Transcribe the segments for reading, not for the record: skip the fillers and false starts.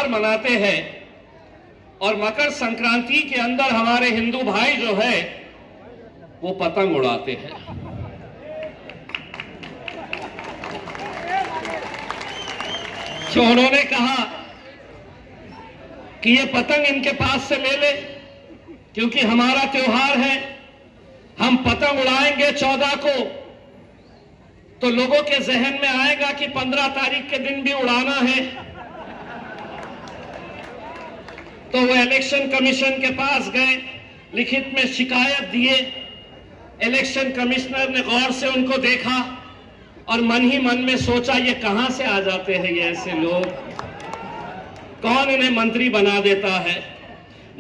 त्योहार मनाते हैं और मकर संक्रांति के अंदर हमारे हिंदू भाई जो है वो पतंग उड़ाते हैं। तो उन्होंने कहा कि ये पतंग इनके पास से ले ले, क्योंकि हमारा त्योहार है, हम पतंग उड़ाएंगे 14 को, तो लोगों के जहन में आएगा कि 15 तारीख के दिन भी उड़ाना है। तो वो इलेक्शन कमीशन के पास गए, लिखित में शिकायत दिए। इलेक्शन कमिश्नर ने गौर से उनको देखा और मन ही मन में सोचा, ये कहां से आ जाते हैं ये ऐसे लोग, कौन इन्हें मंत्री बना देता है।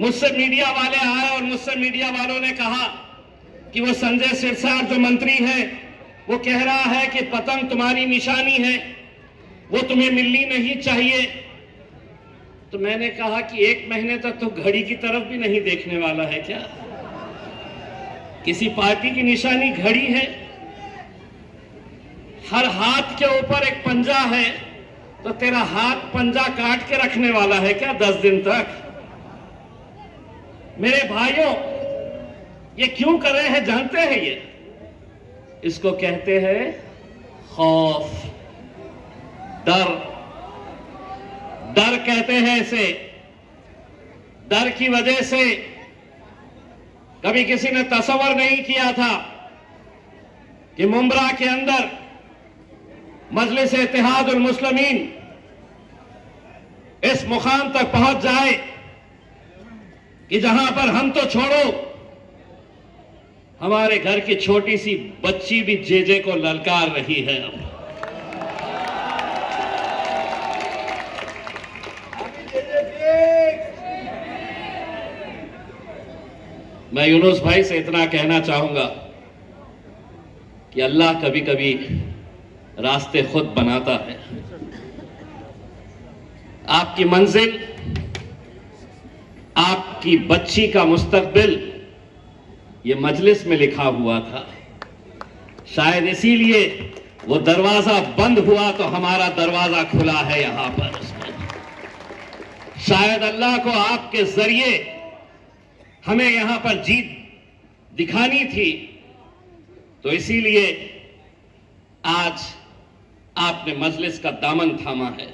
मुझसे मीडिया वाले आए और मुझसे मीडिया वालों ने कहा कि वो संजय सिरसाट जो मंत्री है वो कह रहा है कि पतंग तुम्हारी निशानी है, वो तुम्हें मिलनी नहीं चाहिए। तो मैंने कहा कि 1 महीने तक तो घड़ी की तरफ भी नहीं देखने वाला है क्या? किसी पार्टी की निशानी घड़ी है? हर हाथ के ऊपर एक पंजा है, तो तेरा हाथ पंजा काट के रखने वाला है क्या 10 दिन तक? मेरे भाइयों, ये क्यों कर रहे हैं जानते हैं? ये इसको कहते हैं खौफ, डर। डर कहते हैं इसे। डर की वजह से कभी किसी ने तसव्वुर नहीं किया था कि मुंब्रा के अंदर मजलिस इत्तेहादुल मुस्लिमीन इस मुकाम तक पहुंच जाए कि जहां पर हम तो छोड़ो, हमारे घर की छोटी सी बच्ची भी जेजे को ललकार रही है। अब मैं यूनुस भाई से इतना कहना चाहूंगा कि अल्लाह कभी कभी रास्ते खुद बनाता है। आपकी मंजिल, आपकी बच्ची का मुस्तकबिल ये मजलिस में लिखा हुआ था। शायद इसीलिए वो दरवाजा बंद हुआ तो हमारा दरवाजा खुला है यहां पर। शायद अल्लाह को आपके जरिए हमें यहां पर जीत दिखानी थी, तो इसीलिए आज आपने मजलिस का दामन थामा है।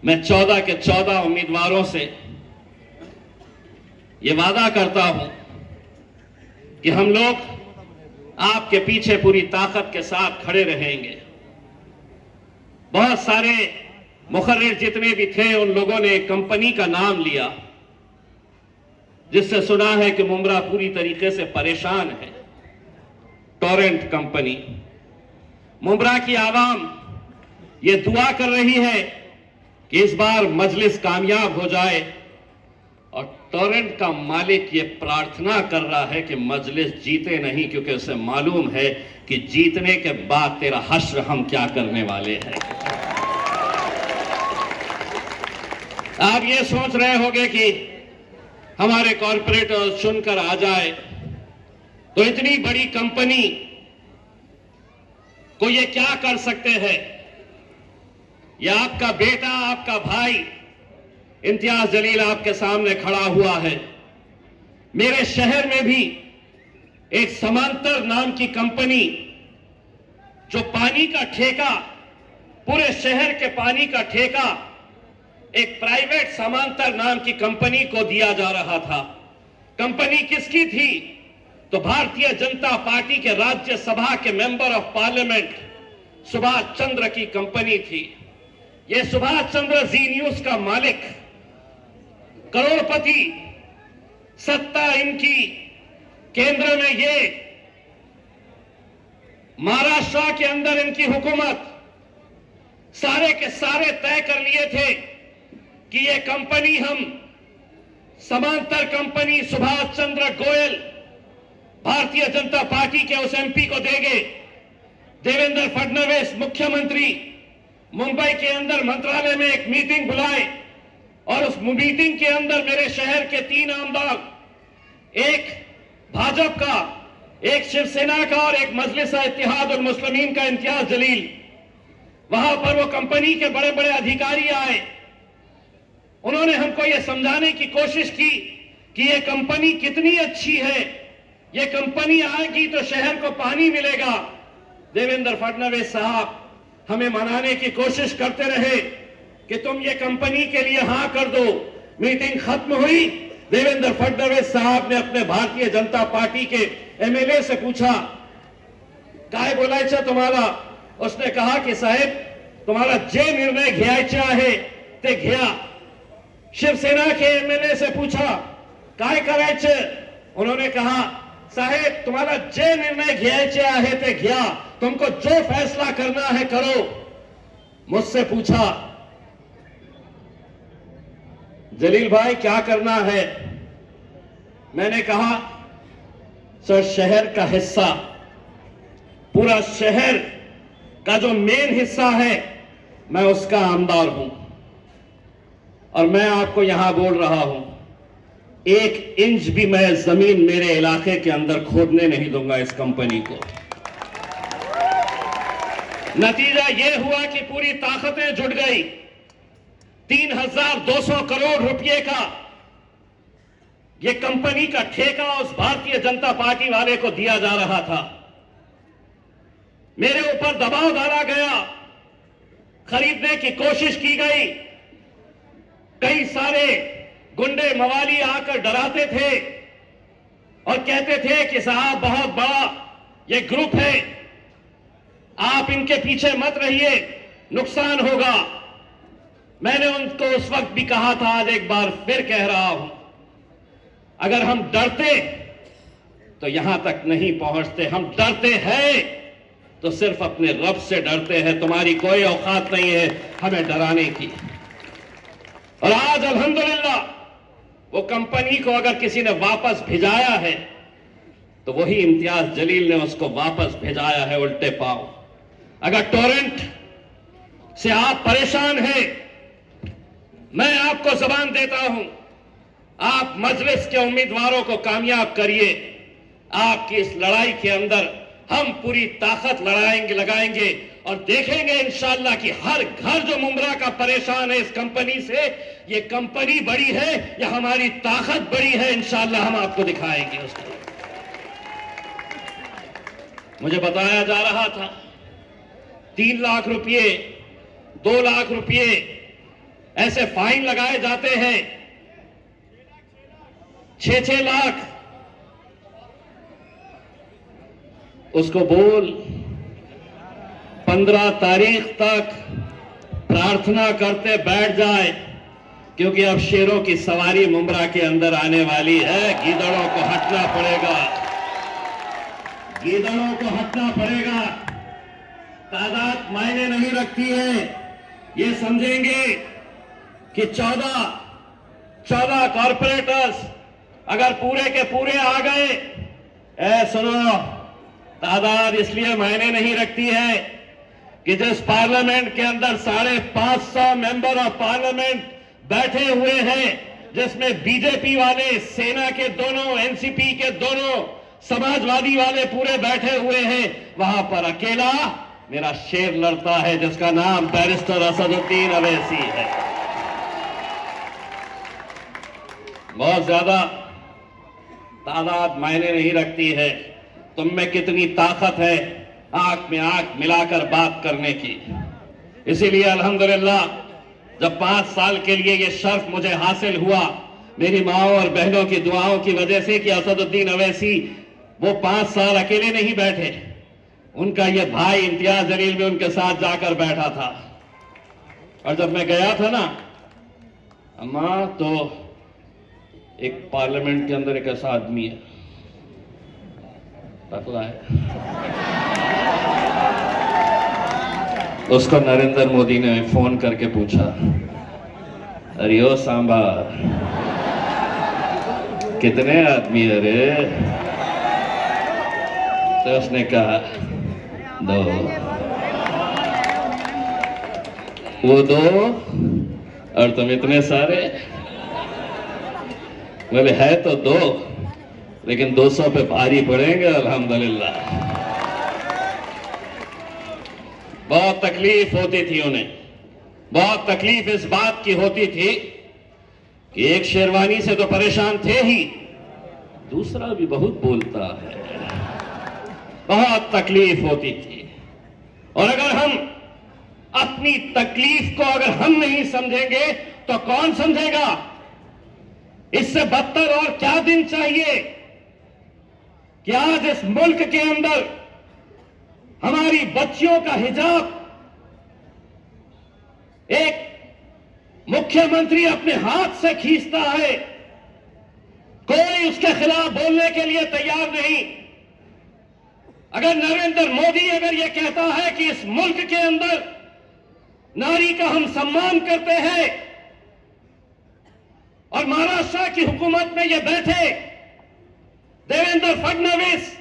मैं 14 के 14 उम्मीदवारों से यह वादा करता हूं कि हम लोग आपके पीछे पूरी ताकत के साथ खड़े रहेंगे। बहुत सारे मुखर्रिर जितने भी थे उन लोगों ने एक कंपनी का नाम लिया जिससे सुना है कि मुंब्रा पूरी तरीके से परेशान है, टोरेंट कंपनी। मुंब्रा की आवाम ये दुआ कर रही है कि इस बार मजलिस कामयाब हो जाए, और टोरेंट का मालिक ये प्रार्थना कर रहा है कि मजलिस जीते नहीं, क्योंकि उसे मालूम है कि जीतने के बाद तेरा हश्र हम क्या करने वाले हैं। आप ये सोच रहे होंगे कि हमारे कॉरपोरेटर चुनकर आ जाए तो इतनी बड़ी कंपनी को ये क्या कर सकते हैं। ये आपका बेटा, आपका भाई इम्तियाज जलील आपके सामने खड़ा हुआ है। मेरे शहर में भी एक समांतर नाम की कंपनी, जो पानी का ठेका, पूरे शहर के पानी का ठेका एक प्राइवेट समांतर नाम की कंपनी को दिया जा रहा था। कंपनी किसकी थी? तो भारतीय जनता पार्टी के राज्यसभा के member of parliament Subhash Chandra की कंपनी थी। यह सुभाष चंद्र जी न्यूज का मालिक, करोड़पति, सत्ता इनकी केंद्र में, ये महाराष्ट्र के अंदर इनकी हुकूमत, सारे के सारे तय कर लिए थे कि ये कंपनी हम समांतर कंपनी सुभाष चंद्र गोयल भारतीय जनता पार्टी के उस एमपी को देंगे। देवेंद्र फडणवीस मुख्यमंत्री मुंबई के अंदर मंत्रालय में एक मीटिंग बुलाए और उस मीटिंग के अंदर मेरे शहर के 3 आमदार, एक भाजपा का, एक शिवसेना का और एक मजलिस इत्तेहादुल मुस्लिमीन का इम्तियाज जलील, वहां पर वो कंपनी के बड़े बड़े अधिकारी आए यह समझाने की कोशिश की कि यह कंपनी कितनी अच्छी है, यह कंपनी आएगी तो शहर को पानी मिलेगा। देवेंद्र फडणवीस साहब हमें मनाने की कोशिश करते रहे कि तुम ये कंपनी के लिए हां कर दो। मीटिंग खत्म हुई, देवेंद्र फडणवीस साहब ने अपने भारतीय जनता पार्टी के एमएलए से पूछा, काय बोलायचं तुम्हाला? उसने कहा कि साहेब, तुम्हाला जे निर्णय घ्यायचे आहे ते घ्या। शिवसेना के एमएलए से पूछा, काय करायचं? उन्होंने कहा, साहेब तुम्हाला जे निर्णय घ्यायचे आहे ते घ्या, तुमको जो फैसला करना है करो। मुझसे पूछा, जलील भाई क्या करना है? मैंने कहा, सर शहर का हिस्सा, पूरा शहर का जो मेन हिस्सा है मैं उसका आमदार हूं और मैं आपको यहां बोल रहा हूं, 1 इंच भी मैं जमीन मेरे इलाके के अंदर खोदने नहीं दूंगा इस कंपनी को। नतीजा यह हुआ कि पूरी ताकतें जुट गई। 3200 करोड़ रुपए का यह कंपनी का ठेका उस भारतीय जनता पार्टी वाले को दिया जा रहा था। मेरे ऊपर दबाव डाला गया, खरीदने की कोशिश की गई। कई सारे गुंडे मवाली आकर डराते थे और कहते थे कि साहब बहुत बड़ा ये ग्रुप है, आप इनके पीछे मत रहिए, नुकसान होगा। मैंने उनको उस वक्त भी कहा था, आज एक बार फिर कह रहा हूं, अगर हम डरते तो यहां तक नहीं पहुंचते। हम डरते हैं तो सिर्फ अपने रब से डरते हैं। तुम्हारी कोई औकात नहीं है हमें डराने की। और आज अल्हम्दुलिल्लाह वो कंपनी को अगर किसी ने वापस भिजाया है तो वही इम्तियाज जलील ने उसको वापस भिजाया है उल्टे पांव। अगर टोरेंट से आप परेशान हैं, मैं आपको जबान देता हूं, आप मजलिस के उम्मीदवारों को कामयाब करिए। आपकी इस लड़ाई के अंदर हम पूरी ताकत लगाएंगे और देखेंगे इंशाअल्लाह कि हर घर जो मुमरा का परेशान है इस कंपनी से, ये कंपनी बड़ी है या हमारी ताकत बड़ी है, इंशाअल्लाह हम आपको दिखाएंगे उसको। मुझे बताया जा रहा था 3 लाख रुपए, 2 लाख रुपए ऐसे फाइन लगाए जाते हैं, 6-6 लाख। उसको बोल 15 तारीख तक प्रार्थना करते बैठ जाए, क्योंकि अब शेरों की सवारी मुमरा के अंदर आने वाली है। गीदड़ों को हटना पड़ेगा, गीदड़ों को हटना पड़ेगा। तादाद मायने नहीं रखती है। ये समझेंगे कि 14 कॉर्पोरेटर्स अगर पूरे के पूरे आ गए, सुनो, तादाद इसलिए मायने नहीं रखती है कि जिस पार्लियामेंट के अंदर 550 मेंबर ऑफ पार्लियामेंट बैठे हुए हैं, जिसमें बीजेपी वाले, सेना के दोनों, एनसीपी के दोनों, समाजवादी वाले पूरे बैठे हुए हैं, वहां पर अकेला मेरा शेर लड़ता है जिसका नाम बैरिस्टर असदुद्दीन अवैसी है। बहुत ज्यादा तादाद मायने नहीं रखती है। तुम में कितनी ताकत है आंख में आंख मिलाकर बात करने की। इसीलिए अल्हम्दुलिल्लाह जब 5 साल के लिए ये शर्फ मुझे हासिल हुआ, मेरी माओ और बहनों की दुआओं की वजह से, कि असदुद्दीन अवैसी वो 5 साल अकेले नहीं बैठे, उनका ये भाई इम्तियाज जलील भी उनके साथ जाकर बैठा था। और जब मैं गया था ना अम्मा, तो एक पार्लियामेंट के अंदर एक ऐसा आदमी है, टकला है, उसको नरेंद्र मोदी ने फोन करके पूछा, अरे ओ सांबा कितने आदमी है रे? तो उसने कहा 2। वो 2 और तुम इतने सारे? बोले है तो 2, लेकिन 200 पे भारी पड़ेंगे अल्हम्दुलिल्लाह। बहुत तकलीफ होती थी उन्हें, बहुत तकलीफ इस बात की होती थी कि एक शेरवानी से तो परेशान थे ही, दूसरा भी बहुत बोलता है, बहुत तकलीफ होती थी। और अगर हम अपनी तकलीफ को अगर हम नहीं समझेंगे तो कौन समझेगा? इससे बदतर और क्या दिन चाहिए कि आज इस मुल्क के अंदर हमारी बच्चियों का हिजाब एक मुख्यमंत्री अपने हाथ से खींचता है, कोई उसके खिलाफ बोलने के लिए तैयार नहीं। अगर नरेंद्र मोदी अगर यह कहता है कि इस मुल्क के अंदर नारी का हम सम्मान करते हैं और महाराष्ट्र की हुकूमत में ये बैठे देवेंद्र फडणवीस,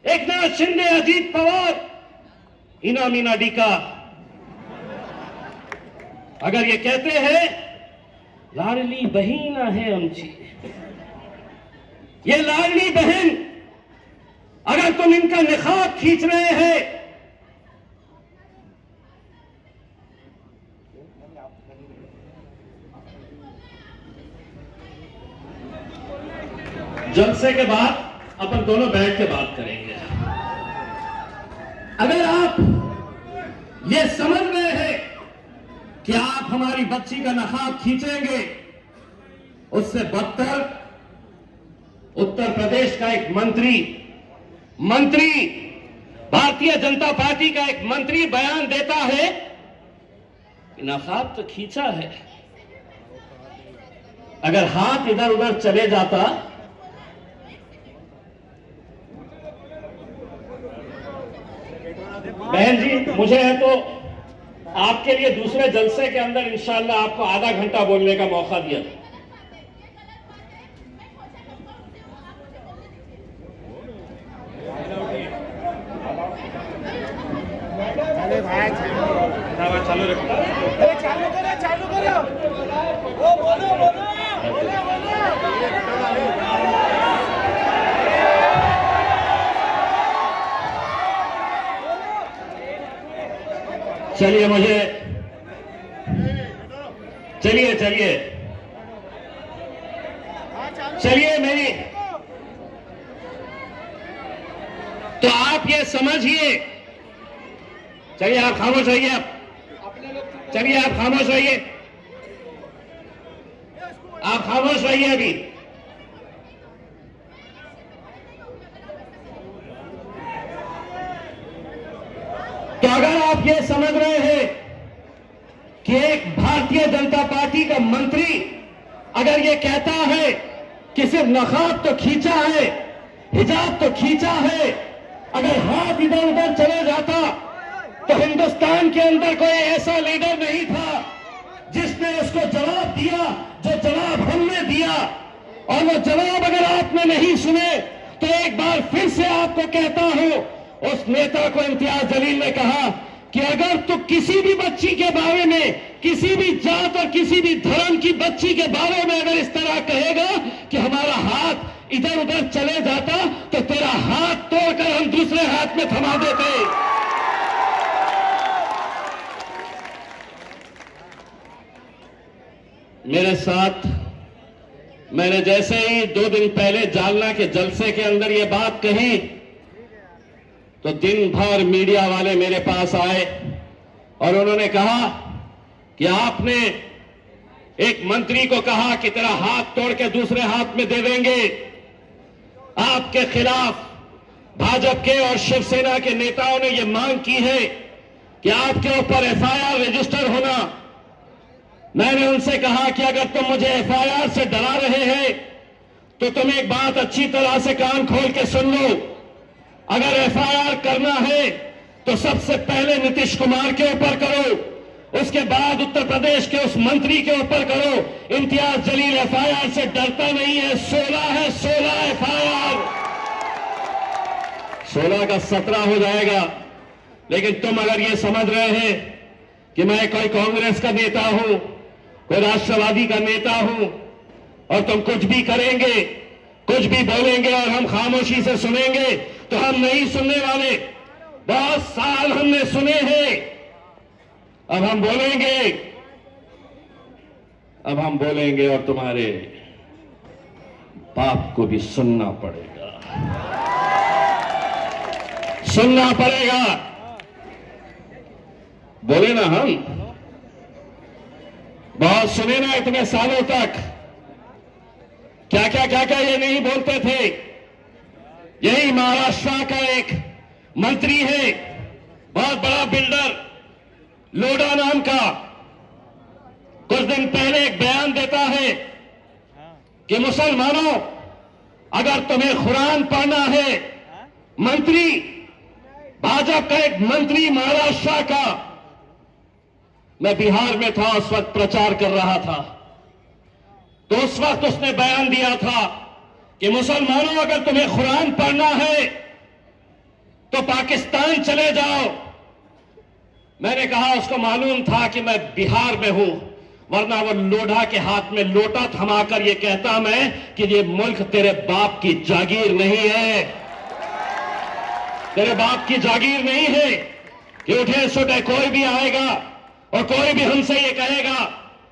एकनाथ शिंदे, अजित पवार, हिना मीना डीका अगर ये कहते हैं लाडली बहीण है आमची, ये लाडली बहन, अगर तुम इनका निखाब खींच रहे हैं, जलसे के बाद अपन दोनों बैठ के बात करेंगे। अगर आप ये समझ रहे हैं कि आप हमारी बच्ची का नकाब खींचेंगे, उससे बदतर उत्तर प्रदेश का एक मंत्री भारतीय जनता पार्टी का एक मंत्री बयान देता है कि नकाब तो खींचा है, अगर हाथ इधर उधर चले जाता बहन जी, मुझे है तो आपके लिए दूसरे जलसे के अंदर इंशाअल्लाह आपको आधा घंटा बोलने का मौका दिया। चालू करो वो बोलो चलिए मुझे चलिए मेरी तो आप ये समझिए, चलिए आप खामोश होइए, चलिए आप खामोश होइए, आप खामोश रहिए अभी। तो अगर आप ये समझ रहे हैं कि एक भारतीय जनता पार्टी का मंत्री अगर ये कहता है कि सिर्फ नकाब तो खींचा है, हिजाब तो खींचा है, अगर हाथ इधर उधर चले जाता तो हिंदुस्तान के अंदर कोई ऐसा लीडर नहीं था जिसने उसको जवाब दिया जो जवाब हमने दिया। और वो जवाब अगर आपने नहीं सुने तो एक बार फिर से आपको कहता हूं, उस नेता को इम्तियाज जलील ने कहा कि अगर तू किसी भी बच्ची के बारे में, किसी भी जात और किसी भी धर्म की बच्ची के बारे में अगर इस तरह कहेगा कि हमारा हाथ इधर उधर चले जाता तो तेरा हाथ तोड़कर हम दूसरे हाथ में थमा देते। मेरे साथ मैंने जैसे ही 2 दिन पहले जालना के जलसे के अंदर ये बात कही तो दिन भर मीडिया वाले मेरे पास आए और उन्होंने कहा कि आपने एक मंत्री को कहा कि तेरा हाथ तोड़ के दूसरे हाथ में दे देंगे। आपके खिलाफ भाजपा के और शिवसेना के नेताओं ने यह मांग की है कि आपके ऊपर एफआईआर रजिस्टर होना। मैंने उनसे कहा कि अगर तुम मुझे एफआईआर से डरा रहे हैं तो तुम एक बात अच्छी तरह से कान खोल के सुन लो। अगर एफआईआर करना है तो सबसे पहले नीतीश कुमार के ऊपर करो, उसके बाद उत्तर प्रदेश के उस मंत्री के ऊपर करो। इम्तियाज जलील एफआईआर से डरता नहीं है। 16 है, 16 एफआईआर, 16 का 17 हो जाएगा। लेकिन तुम अगर ये समझ रहे हैं कि मैं कोई कांग्रेस का नेता हूं, कोई राष्ट्रवादी का नेता हूं और तुम कुछ भी करेंगे, कुछ भी बोलेंगे और हम खामोशी से सुनेंगे, तो हम नहीं सुनने वाले। बहुत साल हमने सुने हैं, अब हम बोलेंगे। अब हम बोलेंगे और तुम्हारे बाप को भी सुनना पड़ेगा, सुनना पड़ेगा। बोले ना, हम बहुत सुने ना इतने सालों तक, क्या क्या क्या क्या ये नहीं बोलते थे। यही महाराष्ट्र का एक मंत्री है, बहुत बड़ा बिल्डर, लोढ़ा नाम का, कुछ दिन पहले एक बयान देता है कि मुसलमानों, अगर तुम्हें कुरान पढ़ना है, मंत्री, भाजपा का एक मंत्री महाराष्ट्र का, मैं बिहार में था उस वक्त, प्रचार कर रहा था, तो उस वक्त उसने बयान दिया था कि मुसलमानों, अगर तुम्हें कुरान पढ़ना है तो पाकिस्तान चले जाओ। मैंने कहा उसको मालूम था कि मैं बिहार में हूं, वरना वो लोढ़ा के हाथ में लोटा थमाकर ये कहता मैं कि ये मुल्क तेरे बाप की जागीर नहीं है, तेरे बाप की जागीर नहीं है कि उठे सुटे कोई भी आएगा और कोई भी हमसे ये कहेगा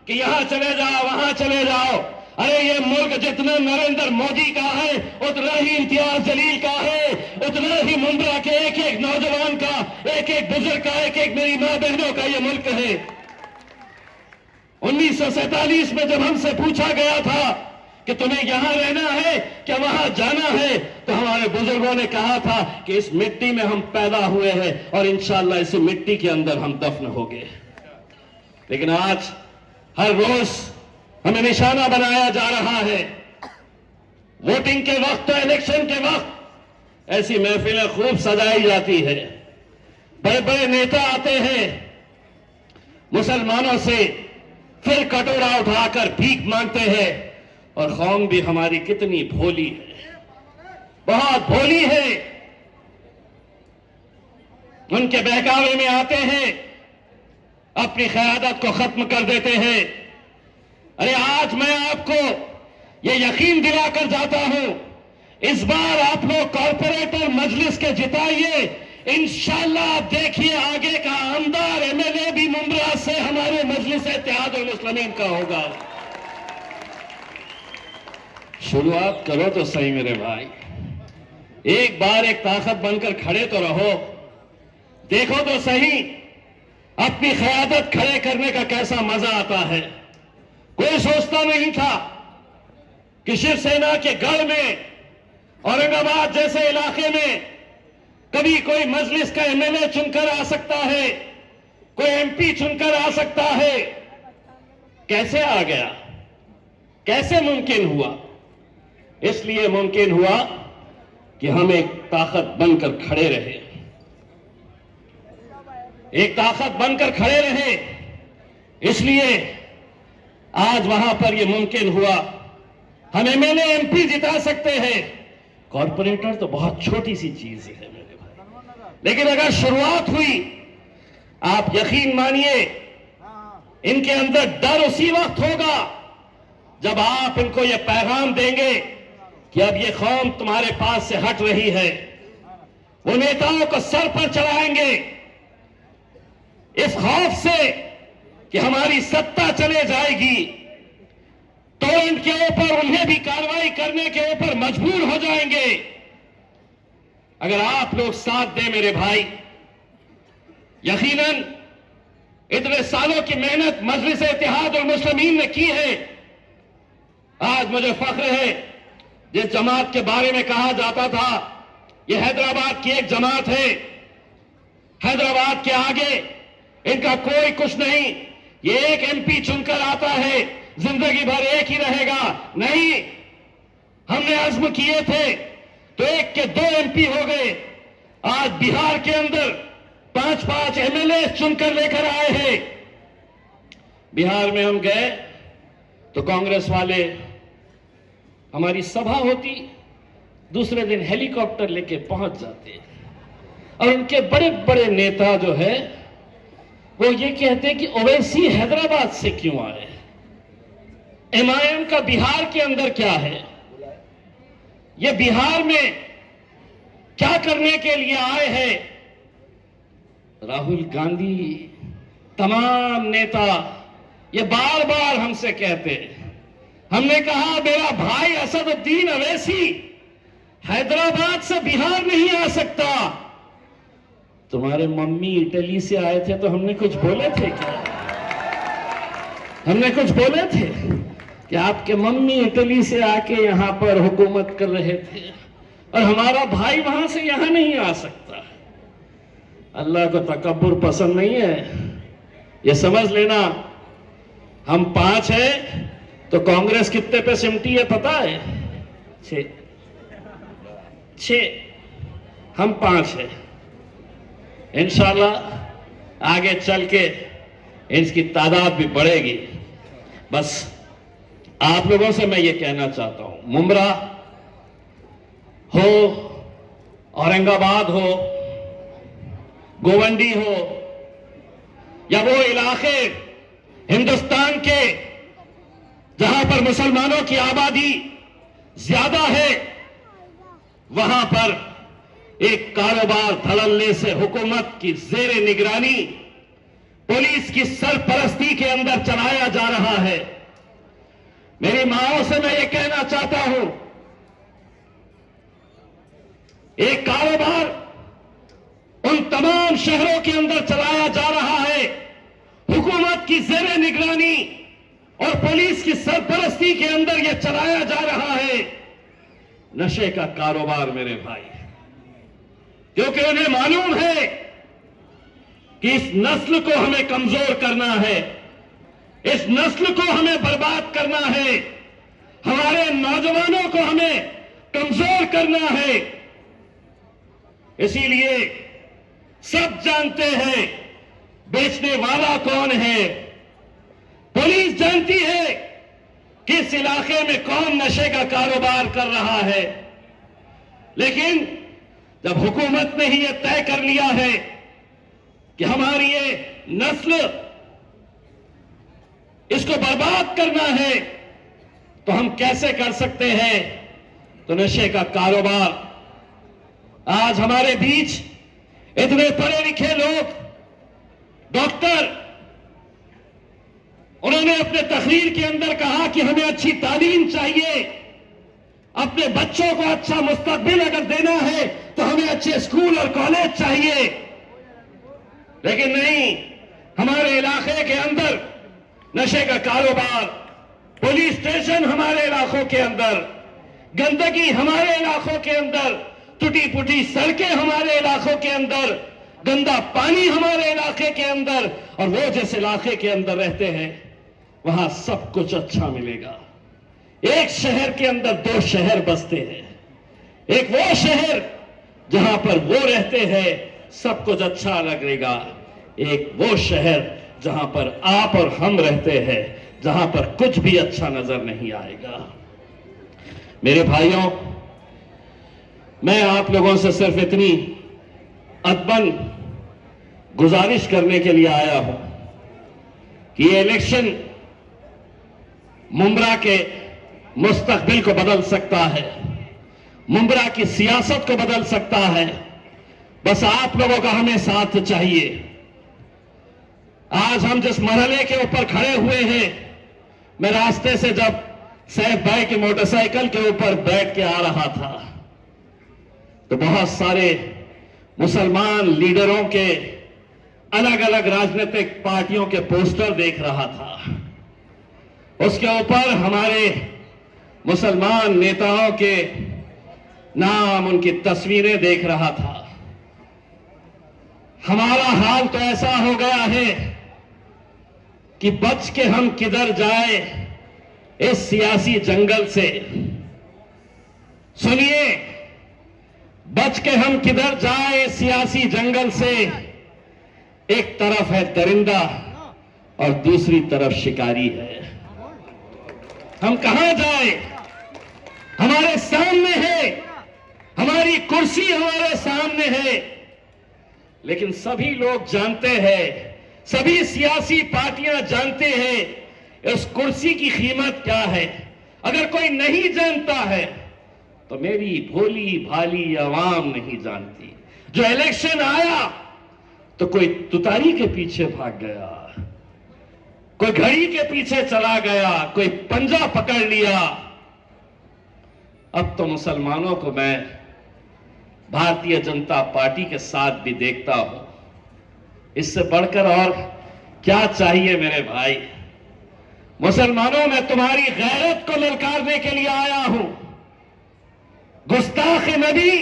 कि यहां चले जाओ, वहां चले जाओ। अरे ये मुल्क जितना नरेंद्र मोदी का है, उतना ही इम्तियाज जलील का है, उतना ही मुंब्रा के एक एक नौजवान का, एक एक बुजुर्ग का, एक एक मेरी मां बहनों का ये मुल्क है। 1947 में जब हमसे पूछा गया था कि तुम्हें यहां रहना है क्या वहां जाना है, तो हमारे बुजुर्गों ने कहा था कि इस मिट्टी में हम पैदा हुए हैं और इंशाअल्लाह इसी मिट्टी के अंदर हम दफन होंगे। लेकिन आज हर रोज हमें निशाना बनाया जा रहा है। वोटिंग के वक्त, इलेक्शन के वक्त ऐसी महफिलें खूब सजाई जाती है, बड़े बड़े नेता आते हैं, मुसलमानों से फिर कटोरा उठाकर भीख मांगते हैं। और कौम भी हमारी कितनी भोली है, बहुत भोली है। उनके बहकावे में आते हैं, अपनी क़यादत को खत्म कर देते हैं। अरे आज मैं आपको ये यकीन दिलाकर जाता हूं, इस बार आप लोग कॉर्पोरेटर मजलिस के जिताइए, इंशाअल्लाह आप देखिए आगे का आमदार एमएलए भी मुंब्रा से हमारे मजलिस इत्तेहादुल मुस्लिमीन का होगा। शुरुआत करो तो सही मेरे भाई, एक बार एक ताकत बनकर खड़े तो रहो, देखो तो सही अपनी क़यादत खड़े करने का कैसा मजा आता है। कोई सोचता नहीं था कि शिवसेना के गढ़ में, औरंगाबाद जैसे इलाके में कभी कोई मजलिस का एमएलए चुनकर आ सकता है, कोई एमपी चुनकर आ सकता है। कैसे आ गया, कैसे मुमकिन हुआ? इसलिए मुमकिन हुआ कि हम एक ताकत बनकर खड़े रहे, एक ताकत बनकर खड़े रहे, इसलिए आज वहां पर यह मुमकिन हुआ। हम एमएलए एमपी जिता सकते हैं, कॉर्पोरेटर तो बहुत छोटी सी चीज है मेरे भाई, लेकिन अगर शुरुआत हुई, आप यकीन मानिए इनके अंदर डर उसी वक्त होगा जब आप इनको यह पैगाम देंगे कि अब ये कौम तुम्हारे पास से हट रही है। वो नेताओं को सर पर चढ़ाएंगे इस खौफ से कि हमारी सत्ता चले जाएगी, तो इनके ऊपर उन्हें भी कार्रवाई करने के ऊपर मजबूर हो जाएंगे। अगर आप लोग साथ दें मेरे भाई, यकीनन इतने सालों की मेहनत मजलिस इत्तेहादुल मुस्लिमीन ने की है। आज मुझे फख्र है, जिस जमात के बारे में कहा जाता था यह हैदराबाद की एक जमात है, हैदराबाद के आगे इनका कोई कुछ नहीं, ये एक एमपी चुनकर आता है, जिंदगी भर एक ही रहेगा। नहीं, हमने अज़्म किए थे तो एक के 2 एमपी हो गए। आज बिहार के अंदर 5-5 एमएलए चुनकर लेकर आए हैं। बिहार में हम गए तो कांग्रेस वाले, हमारी सभा होती, दूसरे दिन हेलीकॉप्टर लेके पहुंच जाते और उनके बड़े बड़े नेता जो है वो ये कहते कि ओवैसी हैदराबाद से क्यों आए, एमआईएम का बिहार के अंदर क्या है, ये बिहार में क्या करने के लिए आए हैं। राहुल गांधी, तमाम नेता ये बार बार हमसे कहते। हमने कहा मेरा भाई असदुद्दीन अवैसी हैदराबाद से बिहार नहीं आ सकता। तुम्हारे मम्मी इटली से आए थे तो हमने कुछ बोले थे क्या? हमने कुछ बोले थे कि आपके मम्मी इटली से आके यहां पर हुकूमत कर रहे थे और हमारा भाई वहां से यहां नहीं आ सकता? अल्लाह को तकब्बुर पसंद नहीं है, ये समझ लेना। हम 5 है तो कांग्रेस कितने पे सिमटी है पता है? 6। हम 5 है। इंशाल्लाह आगे चल के इसकी तादाद भी बढ़ेगी। बस आप लोगों से मैं ये कहना चाहता हूं, मुंब्रा हो, औरंगाबाद हो, गोवंडी हो या वो इलाके हिंदुस्तान के जहां पर मुसलमानों की आबादी ज्यादा है, वहां पर एक कारोबार धड़ल्ले से हुकूमत की जेर निगरानी पुलिस की सरपरस्ती के अंदर चलाया जा रहा है। मेरी माओं से मैं ये कहना चाहता हूं, एक कारोबार उन तमाम शहरों के अंदर चलाया जा रहा है, हुकूमत की जेर निगरानी और पुलिस की सरपरस्ती के अंदर यह चलाया जा रहा है नशे का कारोबार मेरे भाई। क्योंकि उन्हें मालूम है कि इस नस्ल को हमें कमजोर करना है, इस नस्ल को हमें बर्बाद करना है, हमारे नौजवानों को हमें कमजोर करना है। इसीलिए सब जानते हैं बेचने वाला कौन है, पुलिस जानती है कि इस इलाके में कौन नशे का कारोबार कर रहा है। लेकिन जब हुकूमत ने ही यह तय कर लिया है कि हमारी ये नस्ल इसको बर्बाद करना है, तो हम कैसे कर सकते हैं? तो नशे का कारोबार, आज हमारे बीच इतने पढ़े लिखे लोग, डॉक्टर, उन्होंने अपने तकरीर के अंदर कहा कि हमें अच्छी तालीम चाहिए, अपने बच्चों को अच्छा मुस्तकबिल अगर देना है तो हमें अच्छे स्कूल और कॉलेज चाहिए। लेकिन नहीं, हमारे इलाके के अंदर नशे का कारोबार, पुलिस स्टेशन हमारे इलाकों के अंदर, गंदगी हमारे इलाकों के अंदर, टूटी फूटी सड़कें हमारे इलाकों के अंदर, गंदा पानी हमारे इलाके के अंदर, और वो जिस इलाके के अंदर रहते हैं वहां सब कुछ अच्छा मिलेगा। एक शहर के अंदर 2 शहर बसते हैं, एक वो शहर जहां पर वो रहते हैं सब कुछ अच्छा लगेगा, एक वो शहर जहां पर आप और हम रहते हैं जहां पर कुछ भी अच्छा नजर नहीं आएगा। मेरे भाइयों, मैं आप लोगों से सिर्फ इतनी अदबन गुजारिश करने के लिए आया हूं कि ये इलेक्शन मुंब्रा के मुस्तकबिल को बदल सकता है, मुंब्रा की सियासत को बदल सकता है। बस आप लोगों का हमें साथ चाहिए। आज हम जिस मरहले के ऊपर खड़े हुए हैं, मैं रास्ते से जब सैफ भाई की मोटरसाइकिल के ऊपर बैठ के आ रहा था तो बहुत सारे मुसलमान लीडरों के अलग अलग राजनीतिक पार्टियों के पोस्टर देख रहा था। उसके ऊपर हमारे मुसलमान नेताओं के नाम, उनकी तस्वीरें देख रहा था। हमारा हाल तो ऐसा हो गया है कि बच के हम किधर जाए इस सियासी जंगल से। सुनिए, बच के हम किधर जाए इस सियासी जंगल से। एक तरफ है दरिंदा और दूसरी तरफ शिकारी है। हम कहां जाए? हमारे सामने है, हमारी कुर्सी हमारे सामने है, लेकिन सभी लोग जानते हैं, सभी सियासी पार्टियां जानते हैं इस कुर्सी की कीमत क्या है। अगर कोई नहीं जानता है तो मेरी भोली भाली आवाम नहीं जानती। जो इलेक्शन आया तो कोई तुतारी के पीछे भाग गया, कोई घड़ी के पीछे चला गया, कोई पंजा पकड़ लिया। अब तो मुसलमानों को मैं भारतीय जनता पार्टी के साथ भी देखता हूं। इससे बढ़कर और क्या चाहिए मेरे भाई? मुसलमानों, मैं तुम्हारी गैरत को ललकारने के लिए आया हूं। गुस्ताख नबी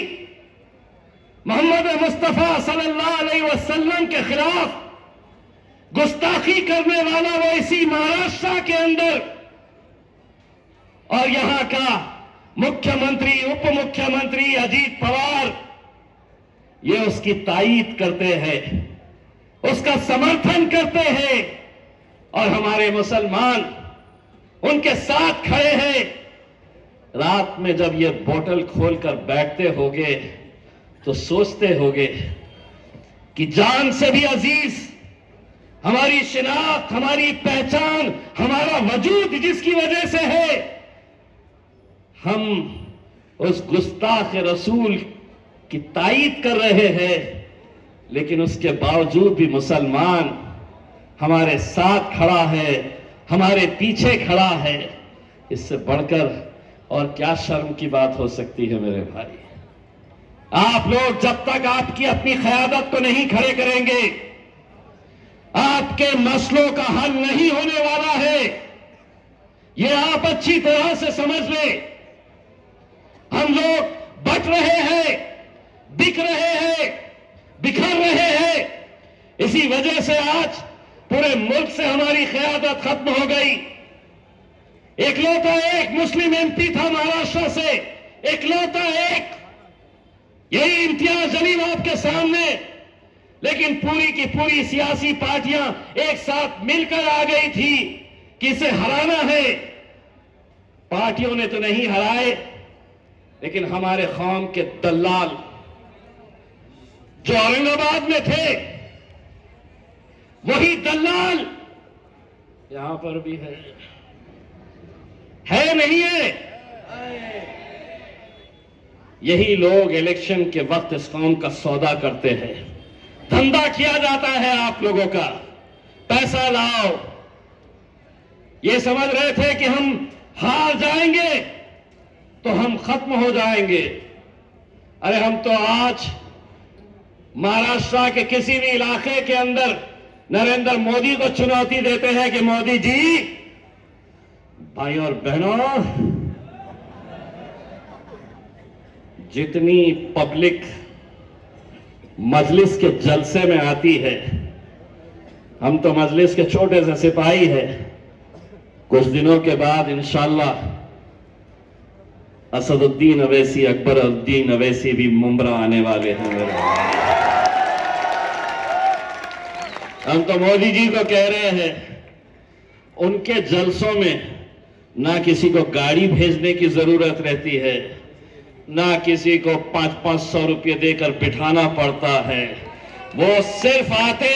मोहम्मद मुस्तफा सल्लल्लाहु अलैहि वसल्लम के खिलाफ गुस्ताखी करने वाला वो इसी महाराष्ट्र के अंदर, और यहां का मुख्यमंत्री, उप मुख्यमंत्री अजीत पवार ये उसकी तायीद करते हैं, उसका समर्थन करते हैं, और हमारे मुसलमान उनके साथ खड़े हैं। रात में जब ये बोतल खोलकर बैठते होगे तो सोचते होगे कि जान से भी अजीज हमारी शिनाख्त, हमारी पहचान, हमारा वजूद जिसकी वजह से है, हम उस गुस्ताख रसूल की तायीद कर रहे हैं, लेकिन उसके बावजूद भी मुसलमान हमारे साथ खड़ा है, हमारे पीछे खड़ा है। इससे बढ़कर और क्या शर्म की बात हो सकती है मेरे भाई? आप लोग जब तक आपकी अपनी क़यादत को नहीं खड़े करेंगे, आपके मसलों का हल नहीं होने वाला है। ये आप अच्छी तरह से समझ लें। हम लोग बट रहे हैं, बिक रहे हैं, बिखर रहे हैं। इसी वजह से आज पूरे मुल्क से हमारी क़यादत खत्म हो गई। इकलौता एक मुस्लिम एमपी था महाराष्ट्र से, इकलौता एक, यही इम्तियाज जलील आपके सामने। लेकिन पूरी की पूरी सियासी पार्टियां एक साथ मिलकर आ गई थी कि इसे हराना है। पार्टियों ने तो नहीं हराए, लेकिन हमारे कौम के दलाल जो औरंगाबाद में थे, वही दलाल यहां पर भी है नहीं है? यही लोग इलेक्शन के वक्त इस कौम का सौदा करते हैं। धंधा किया जाता है आप लोगों का, पैसा लाओ। ये समझ रहे थे कि हम हार जाएंगे तो हम खत्म हो जाएंगे। अरे हम तो आज महाराष्ट्र के किसी भी इलाके के अंदर नरेंद्र मोदी को चुनौती देते हैं कि मोदी जी, भाई और बहनों, जितनी पब्लिक मजलिस के जलसे में आती है, हम तो मजलिस के छोटे से सिपाही हैं। कुछ दिनों के बाद इंशाअल्लाह असदुद्दीन अवैसी, अकबरुद्दीन अवैसी भी मुंब्रा आने वाले हैं मेरे। हम तो मोदी जी को कह रहे हैं, उनके जलसों में ना किसी को गाड़ी भेजने की जरूरत रहती है, ना किसी को 500-500 रुपये देकर बिठाना पड़ता है। वो सिर्फ आते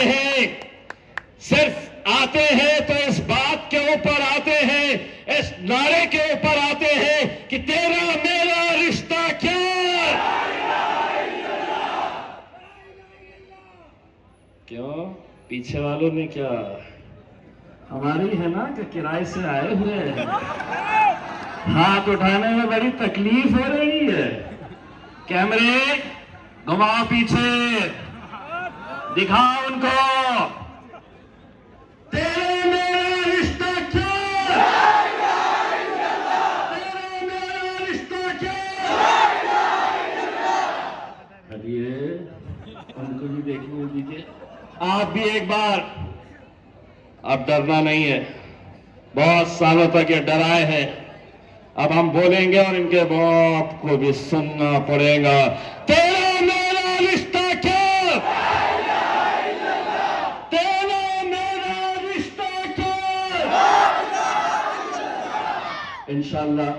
हैं तो इस बात के ऊपर आते हैं, इस नारे के ऊपर आते हैं कि तेरा मेरा रिश्ता क्या। क्यों? पीछे वालों ने क्या हमारी है ना कि किराए से आए हुए हैं? हाथ उठाने में बड़ी तकलीफ हो रही है। कैमरे घुमाओ, पीछे दिखाओ उनको। तेरा मेरा रिश्ता क्या? तेरा मेरा रिश्ता क्या? अरे उनको भी देखने दीजिए। आप भी एक बार, अब डरना नहीं है। बहुत सालों तक ये डराए हैं, अब हम बोलेंगे और इनके बाप को भी सुनना पड़ेगा। तेरा मेरा रिश्ता क्या? तेरा मेरा रिश्ता क्या? इंशाअल्लाह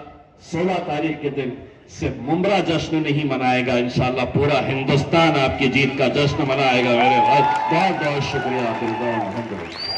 16 तारीख के दिन सिर्फ मुंब्रा जश्न नहीं मनाएगा, इंशाअल्लाह पूरा हिंदुस्तान आपकी जीत का जश्न मनाएगा। मेरे बहुत बहुत शुक्रिया।